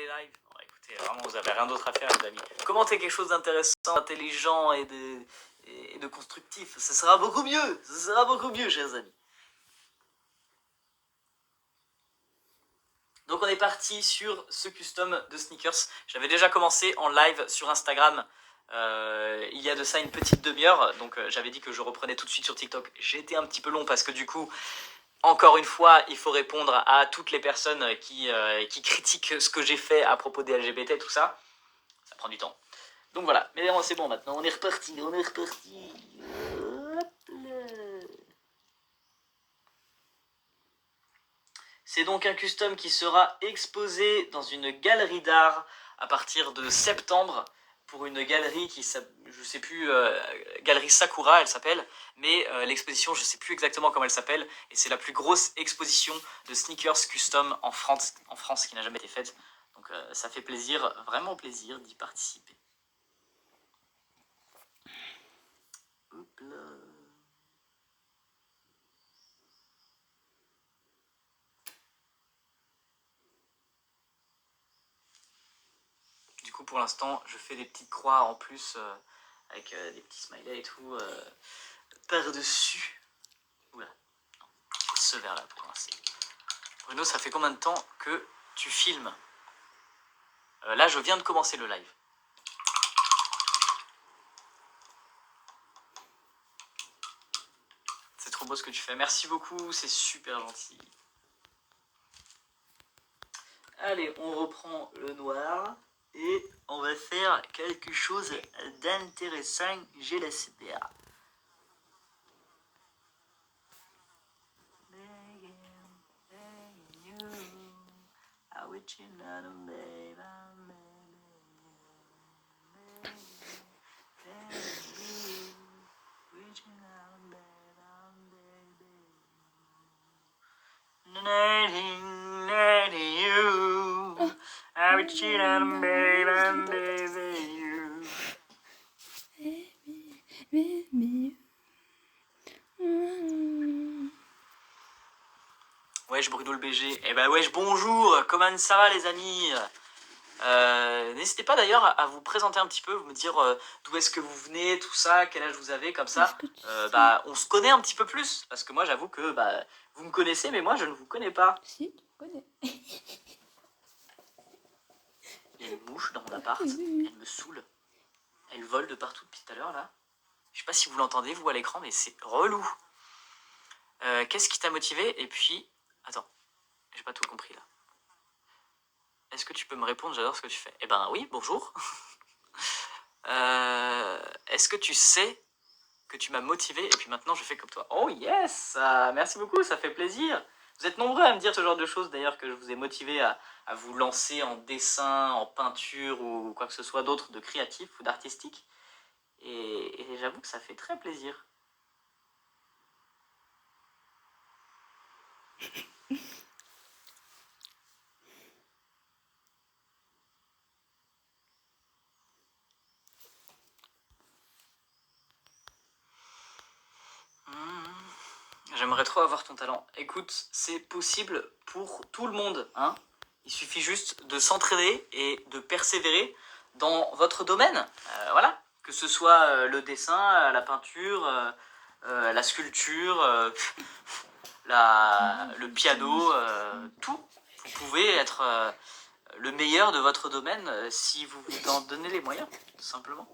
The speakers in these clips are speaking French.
lives. Bon, écoutez, vraiment, vous avez rien d'autre à faire, les amis. Commentez quelque chose d'intéressant, d'intelligent et de constructif. Ce sera beaucoup mieux. Ce sera beaucoup mieux, chers amis. Donc on est parti sur ce custom de sneakers. J'avais déjà commencé en live sur Instagram il y a de ça une petite demi-heure. Donc j'avais dit que je reprenais tout de suite sur TikTok. J'ai été un petit peu long parce que du coup, encore une fois, il faut répondre à toutes les personnes qui critiquent ce que j'ai fait à propos des LGBT, tout ça. Ça prend du temps. Donc voilà, mais c'est bon maintenant, on est reparti. C'est donc un custom qui sera exposé dans une galerie d'art à partir de septembre pour une galerie qui, je sais plus, Galerie Sakura elle s'appelle, mais l'exposition je sais plus exactement comment elle s'appelle, et c'est la plus grosse exposition de sneakers custom en France qui n'a jamais été faite. Donc ça fait plaisir, vraiment plaisir d'y participer. Hop là. Du coup, pour l'instant, je fais des petites croix en plus avec des petits smileys et tout par-dessus. Oula, non, ce verre-là pour lancer. Bruno, ça fait combien de temps que tu filmes? Là, je viens de commencer le live. C'est trop beau ce que tu fais. Merci beaucoup, c'est super gentil. Allez, on reprend le noir. Et on va faire quelque chose d'intéressant, je l'espère. Wesh Bruno le BG, eh ben wesh bonjour, comment ça va les amis? N'hésitez pas d'ailleurs à vous présenter un petit peu, vous me dire d'où est-ce que vous venez, tout ça, quel âge vous avez, comme ça, on se connaît un petit peu plus, parce que moi j'avoue que vous me connaissez, mais moi je ne vous connais pas. Si, tu connais. Il y a une mouche dans mon appart, elle me saoule, elle vole de partout depuis tout à l'heure là. Je sais pas si vous l'entendez vous à l'écran, mais c'est relou. Qu'est-ce qui t'a motivé? Et puis, attends, j'ai pas tout compris là. Est-ce que tu peux me répondre? J'adore ce que tu fais. Eh ben oui, bonjour. Est-ce que tu sais que tu m'as motivé et puis maintenant je fais comme toi? Oh yes, merci beaucoup, ça fait plaisir. Vous êtes nombreux à me dire ce genre de choses d'ailleurs, que je vous ai motivé à vous lancer en dessin, en peinture ou quoi que ce soit d'autre de créatif ou d'artistique. Et j'avoue que ça fait très plaisir. J'aimerais trop avoir ton talent. Écoute, c'est possible pour tout le monde, hein. Il suffit juste de s'entraîner et de persévérer dans votre domaine. Voilà, que ce soit le dessin, la peinture, la sculpture, le piano, tout. Vous pouvez être le meilleur de votre domaine si vous vous en donnez les moyens, tout simplement.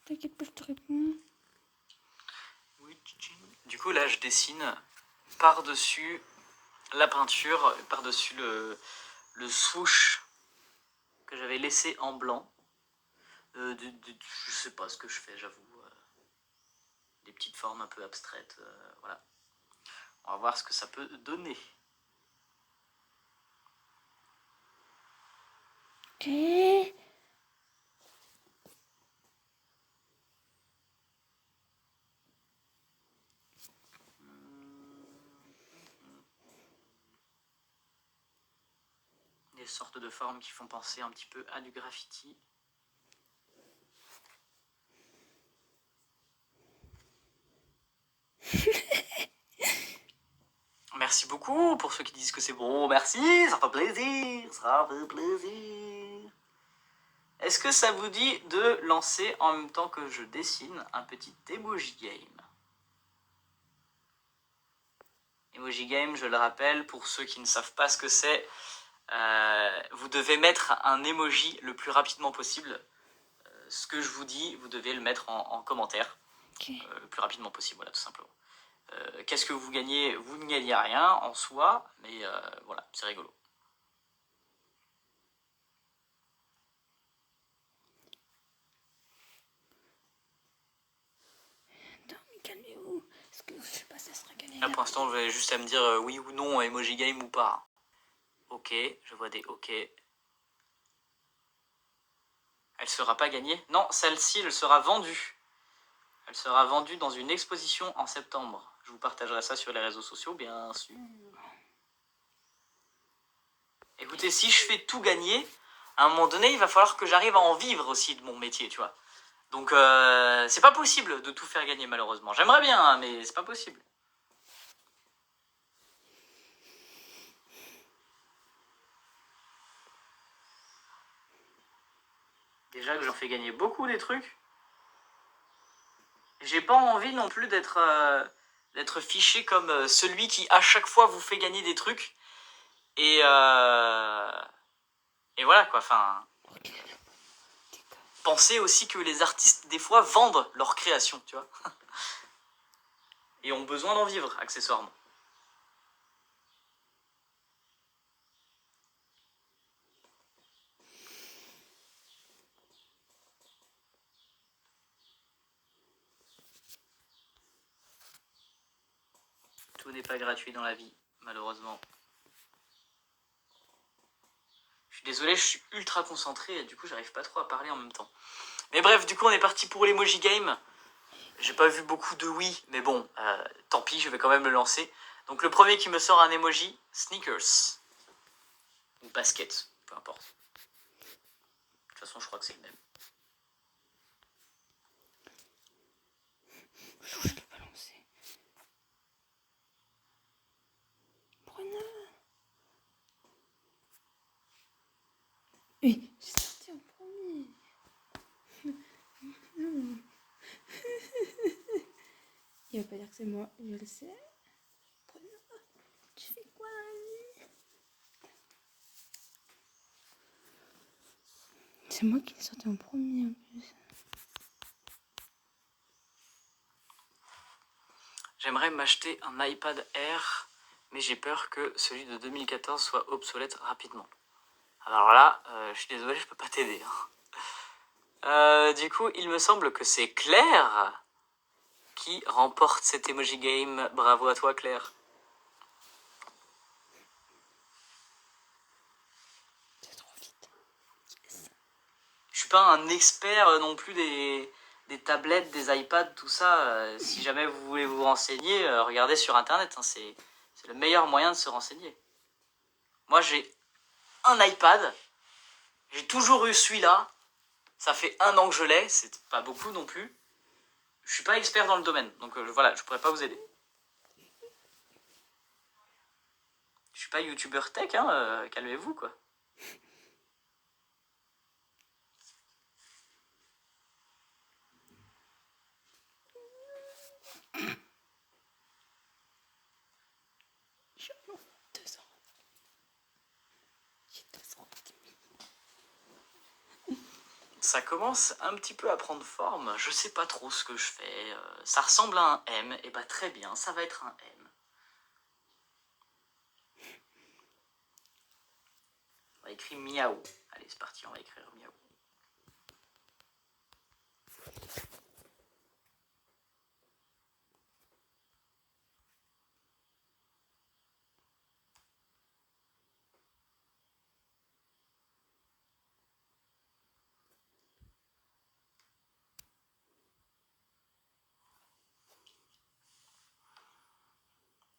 T'inquiète pas, je te réponds. Du coup, là, je dessine par-dessus la peinture, par-dessus le swoosh que j'avais laissé en blanc. Je sais pas ce que je fais, j'avoue. Des petites formes un peu abstraites. Voilà. On va voir ce que ça peut donner. Ok. des sortes de formes qui font penser un petit peu à du graffiti. Merci beaucoup pour ceux qui disent que c'est bon. Merci, ça fait plaisir, ça fait plaisir. Est-ce que ça vous dit de lancer en même temps que je dessine un petit emoji game? Emoji game, je le rappelle, pour ceux qui ne savent pas ce que c'est, vous devez mettre un emoji le plus rapidement possible. Ce que je vous dis, vous devez le mettre en commentaire. Okay. Le plus rapidement possible, voilà, tout simplement. Qu'est-ce que vous gagnez? Vous ne gagnez rien en soi, mais voilà, c'est rigolo. Non, mais calmez-vous. Est-ce que je sais pas, ça sera gagné Là, pour l'instant, vous avez juste à me dire oui ou non, emoji game ou pas. Ok, je vois des ok. Elle sera pas gagnée? Non, celle-ci, elle sera vendue. Elle sera vendue dans une exposition en septembre. Je vous partagerai ça sur les réseaux sociaux, bien sûr. Écoutez, si je fais tout gagner, à un moment donné, il va falloir que j'arrive à en vivre aussi de mon métier, tu vois. Donc, c'est pas possible de tout faire gagner, malheureusement. J'aimerais bien, hein, mais c'est pas possible. Déjà que j'en fais gagner beaucoup des trucs. J'ai pas envie non plus d'être fiché comme celui qui, à chaque fois, vous fait gagner des trucs. Et voilà, quoi, enfin... Ok. Pensez aussi que les artistes, des fois, vendent leur création, tu vois. Et ont besoin d'en vivre, accessoirement. Tout n'est pas gratuit dans la vie, malheureusement. Je suis désolé, je suis ultra concentré et du coup, j'arrive pas trop à parler en même temps. Mais bref, du coup, on est parti pour l'emoji game. J'ai pas vu beaucoup de oui, mais bon, tant pis, je vais quand même le lancer. Donc le premier qui me sort un emoji, sneakers. Ou basket, peu importe. De toute façon, je crois que c'est le même. Je l'ai pas lancé. Prenez. Oui, j'ai sorti en premier. Non. Il va pas dire que c'est moi, je le sais. Prenez. Tu fais quoi dans la vie? C'est moi qui l'ai sorti en premier en plus. J'aimerais m'acheter un iPad Air, mais j'ai peur que celui de 2014 soit obsolète rapidement. Alors là, je suis désolé, je peux pas t'aider. Du coup, il me semble que c'est Claire qui remporte cet emoji game. Bravo à toi, Claire. C'est trop vite. Yes. Je suis pas un expert non plus des tablettes, des iPads, tout ça. Si jamais vous voulez vous renseigner, regardez sur internet. Hein, c'est le meilleur moyen de se renseigner. Moi, j'ai un iPad. J'ai toujours eu celui-là. Ça fait 1 an que je l'ai. C'est pas beaucoup non plus. Je suis pas expert dans le domaine. Donc voilà, je pourrais pas vous aider. Je suis pas youtubeur tech, hein. Calmez-vous, quoi. J'ai 2 ans. J'ai 2 ans. Ça commence un petit peu à prendre forme. Je sais pas trop ce que je fais. Ça ressemble à un M. Et bah très bien, ça va être un M. On va écrire miaou. Allez, c'est parti, on va écrire miaou.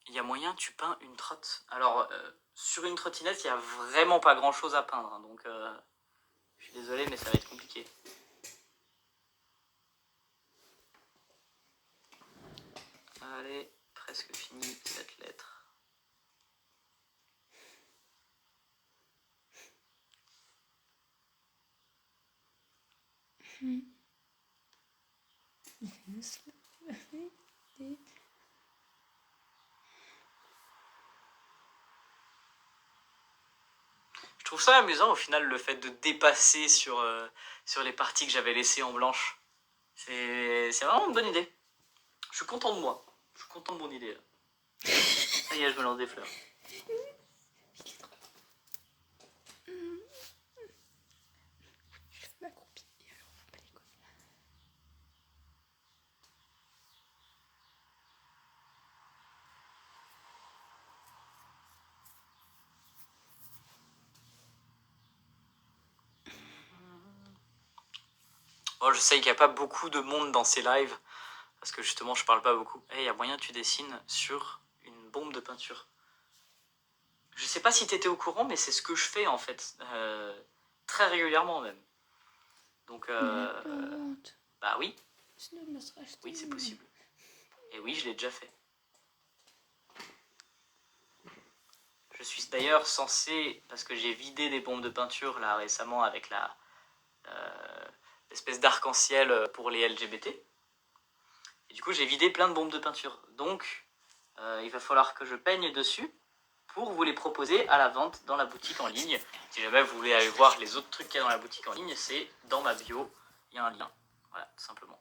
Il y a moyen, tu peins une trotte. Alors, sur une trottinette, il n'y a vraiment pas grand chose à peindre. Hein, donc, je suis désolé, mais ça va être compliqué. Allez, presque fini cette lettre. Je trouve ça amusant au final le fait de dépasser sur les parties que j'avais laissées en blanche. C'est vraiment une bonne idée. Je suis content de moi. Je suis content de mon idée. Là. Ça y est, je me lance des fleurs. Bon, je sais qu'il n'y a pas beaucoup de monde dans ces lives, parce que justement je parle pas beaucoup. Il y a moyen que tu dessines sur une bombe de peinture. Je sais pas si tu étais au courant, mais c'est ce que je fais en fait. Très régulièrement même. Donc, bah oui. Oui, c'est possible. Et oui, je l'ai déjà fait. Je suis d'ailleurs censé, parce que j'ai vidé des bombes de peinture là récemment avec l'espèce d'arc-en-ciel pour les LGBT. Et du coup, j'ai vidé plein de bombes de peinture. Donc, il va falloir que je peigne dessus pour vous les proposer à la vente dans la boutique en ligne. Si jamais vous voulez aller voir les autres trucs qu'il y a dans la boutique en ligne, c'est dans ma bio, il y a un lien. Voilà, tout simplement.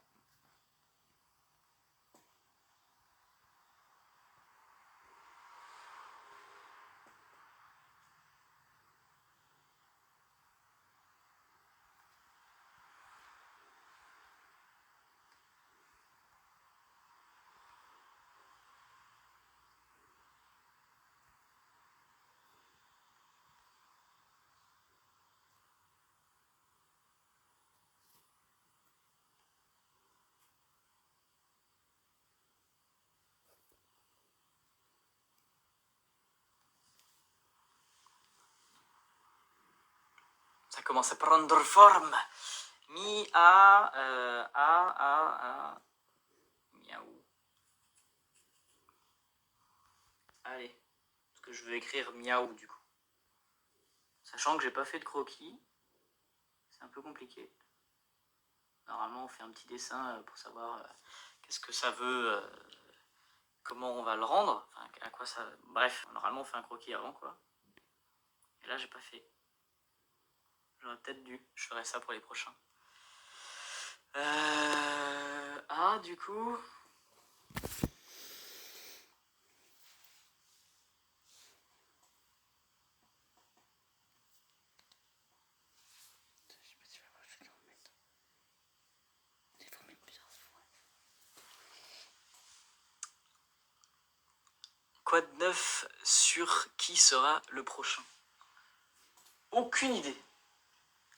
Ça commence à prendre forme. Miaou. Allez, parce que je veux écrire miaou du coup. Sachant que j'ai pas fait de croquis, c'est un peu compliqué. Normalement, on fait un petit dessin pour savoir qu'est-ce que ça veut, comment on va le rendre, enfin, à quoi ça... Bref, normalement, on fait un croquis avant, quoi. Et là, j'ai pas fait. J'aurais peut-être dû. Je ferai ça pour les prochains. Du coup... Quoi de neuf sur qui sera le prochain? Aucune idée.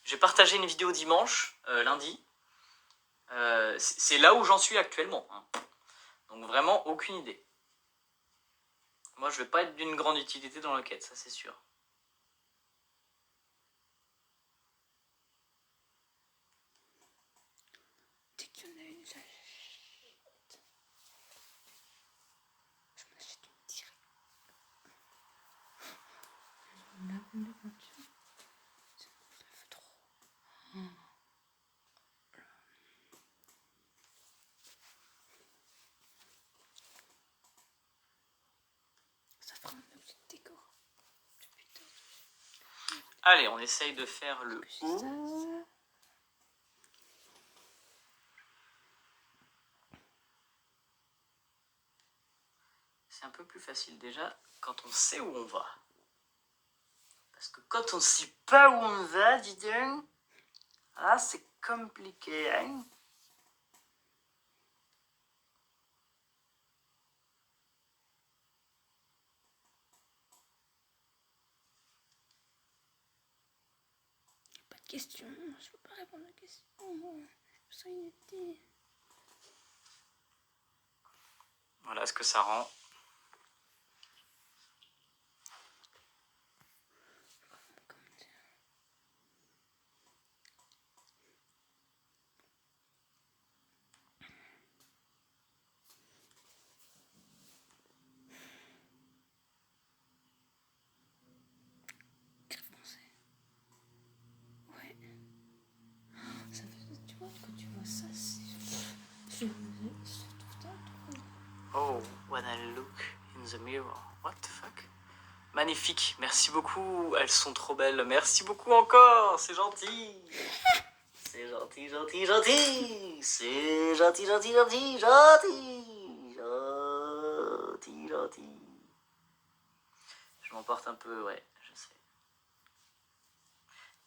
J'ai partagé une vidéo dimanche, lundi. C'est là où j'en suis actuellement. Hein. Donc vraiment, aucune idée. Moi, je vais pas être d'une grande utilité dans la quête, ça c'est sûr. Dès qu'il y en a une, j'achète. Je m'en achète une direct. La bombe de peinture. Ça fait trop. Ça fera un objet de décor. Putain. Allez, on essaye de faire le haut. C'est un peu plus facile déjà quand on sait où on va. Parce que quand on ne sait pas où on va, dis donc, là c'est compliqué, hein. Pas de questions, je peux pas répondre aux questions. Je suis inutile. Voilà ce que ça rend. when I look in the mirror. What the fuck? Magnifique, merci beaucoup, elles sont trop belles. Merci beaucoup encore, c'est gentil. C'est gentil, gentil, gentil. C'est gentil, gentil, gentil, gentil. Gentil, gentil. Je m'emporte un peu, ouais, je sais.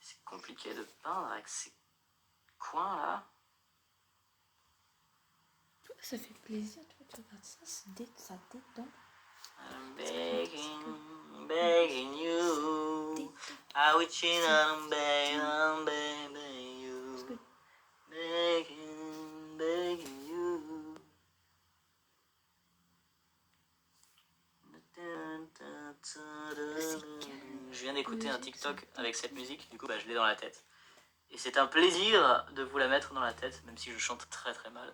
C'est compliqué de peindre avec ces coins là. Ça fait plaisir, tu regardes ça, ça détend. I'm begging you. I wish I'm begging you. Begging you. Je viens d'écouter un TikTok avec cette musique, du coup je l'ai dans la tête. Et c'est un plaisir de vous la mettre dans la tête, même si je chante très très mal.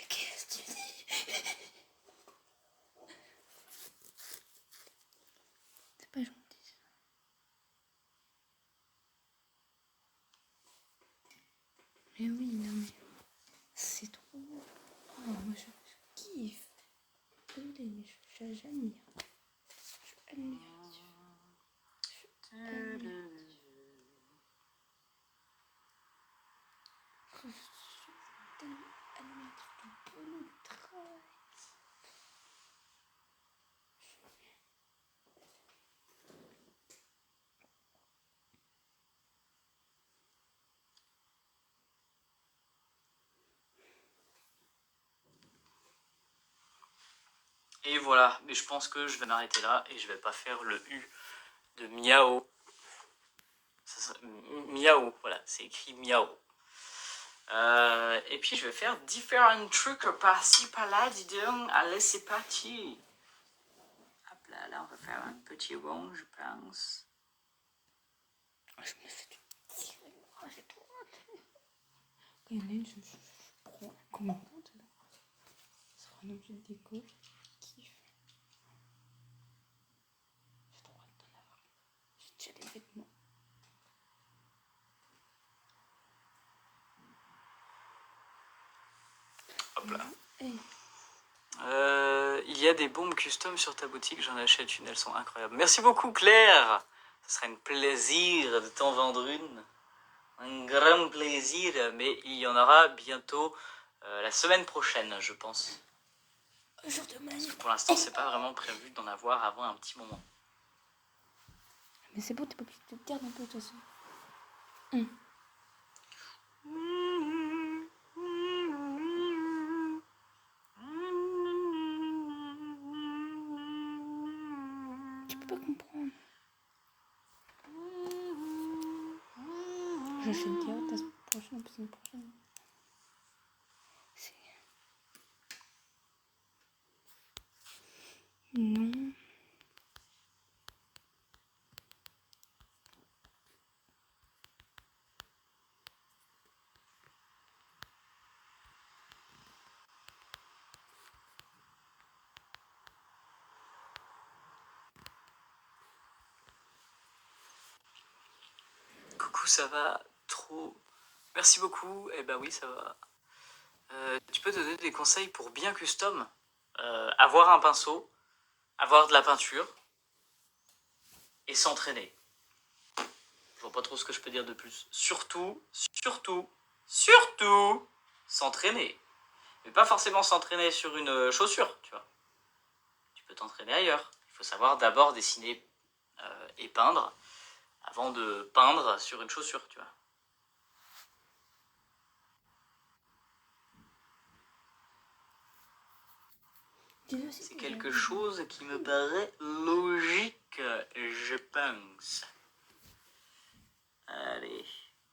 Qu'est-ce que tu dis? C'est pas gentil. Mais oui, non mais c'est trop beau. Oh, moi je kiffe. Désolée, mais j'admire. Je admire. Je suis tellement admiratif du boulot, du travail. Et voilà, mais je pense que je vais m'arrêter là et je vais pas faire le U de miao. Miao, voilà, c'est écrit miao. Et puis je vais faire différents trucs par-ci par-là, dis donc. Allez, c'est parti. Hop là, là, on va faire un petit rond, je pense. Je me fais du tirer. Oh, j'ai trop hâte. Quand il y en a une, je prends un commandant dedans. Ça sera un objet de déco. Je kiffe. J'ai trop hâte d'en avoir. J'ai déjà les vêtements. Hop là. Hey. Il y a des bombes custom sur ta boutique, j'en achète une, elles sont incroyables. Merci beaucoup Claire. Ce serait un plaisir de t'en vendre une. Un grand plaisir, mais il y en aura bientôt la semaine prochaine, je pense. Jour de Parce que pour l'instant, c'est pas vraiment prévu d'en avoir avant un petit moment. Mais c'est bon, t'es pas obligé de te garder un peu de toute façon. Tu peux pas comprendre. J'achète direct la semaine prochaine, la semaine prochaine. C'est... Non. Coucou, ça va trop. Merci beaucoup. Eh ben oui, ça va. Tu peux donner des conseils pour bien custom, avoir un pinceau, avoir de la peinture et s'entraîner. Je vois pas trop ce que je peux dire de plus. Surtout, s'entraîner. Mais pas forcément s'entraîner sur une chaussure, tu vois. Tu peux t'entraîner ailleurs. Il faut savoir d'abord dessiner et peindre avant de peindre sur une chaussure, tu vois. C'est quelque chose qui me paraît logique, je pense. Allez,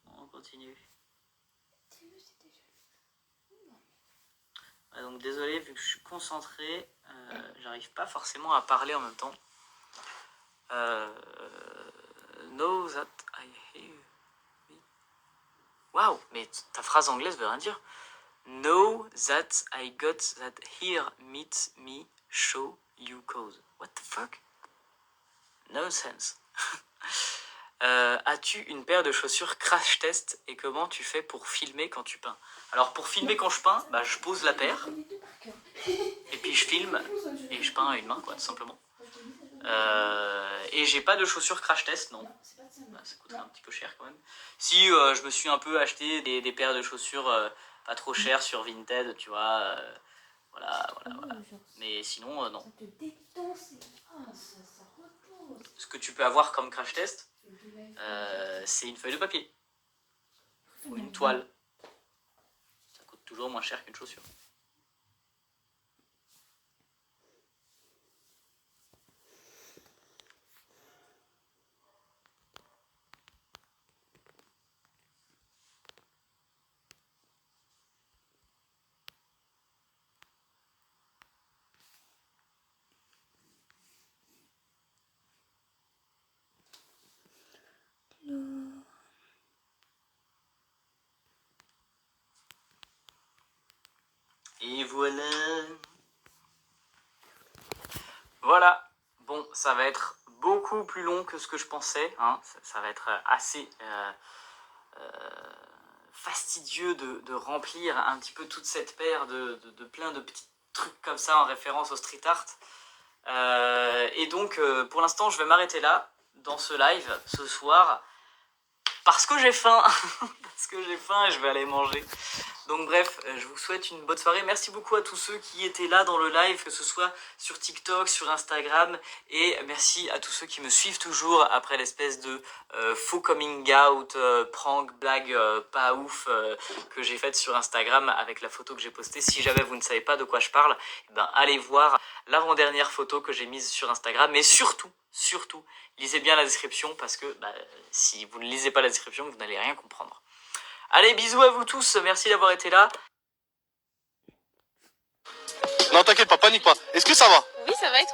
on continue. Ouais, donc désolé, vu que je suis concentré, j'arrive pas forcément à parler en même temps. Know that I hear me Waouh, mais ta phrase anglaise veut rien dire. Know that I got that here, meet me, show you cause. What the fuck? No sense. As-tu une paire de chaussures crash test et comment tu fais pour filmer quand tu peins? Alors pour filmer quand je peins, bah, je pose la paire et puis je filme et je peins à une main quoi tout simplement. Et j'ai pas de chaussures crash test non. Bah, ça coûterait un petit peu cher quand même. Si je me suis un peu acheté des paires de chaussures pas trop chères sur Vinted, tu vois. Voilà. Mais sinon non. Ce que tu peux avoir comme crash test, c'est une feuille de papier ou une toile. Ça coûte toujours moins cher qu'une chaussure. Et voilà. Voilà. Bon, ça va être beaucoup plus long que ce que je pensais. Hein. Ça va être assez fastidieux de remplir un petit peu toute cette paire de plein de petits trucs comme ça en référence au street art. Et donc, pour l'instant, je vais m'arrêter là dans ce live ce soir parce que j'ai faim. Parce que j'ai faim et je vais aller manger. Donc bref, je vous souhaite une bonne soirée. Merci beaucoup à tous ceux qui étaient là dans le live, que ce soit sur TikTok, sur Instagram. Et merci à tous ceux qui me suivent toujours après l'espèce de faux coming out, prank, blague pas ouf que j'ai faite sur Instagram avec la photo que j'ai postée. Si jamais vous ne savez pas de quoi je parle, eh ben, allez voir l'avant-dernière photo que j'ai mise sur Instagram. Mais surtout, lisez bien la description parce que bah, si vous ne lisez pas la description, vous n'allez rien comprendre. Allez, bisous à vous tous, merci d'avoir été là. Non, t'inquiète pas, panique pas. Est-ce que ça va? Oui, ça va et toi?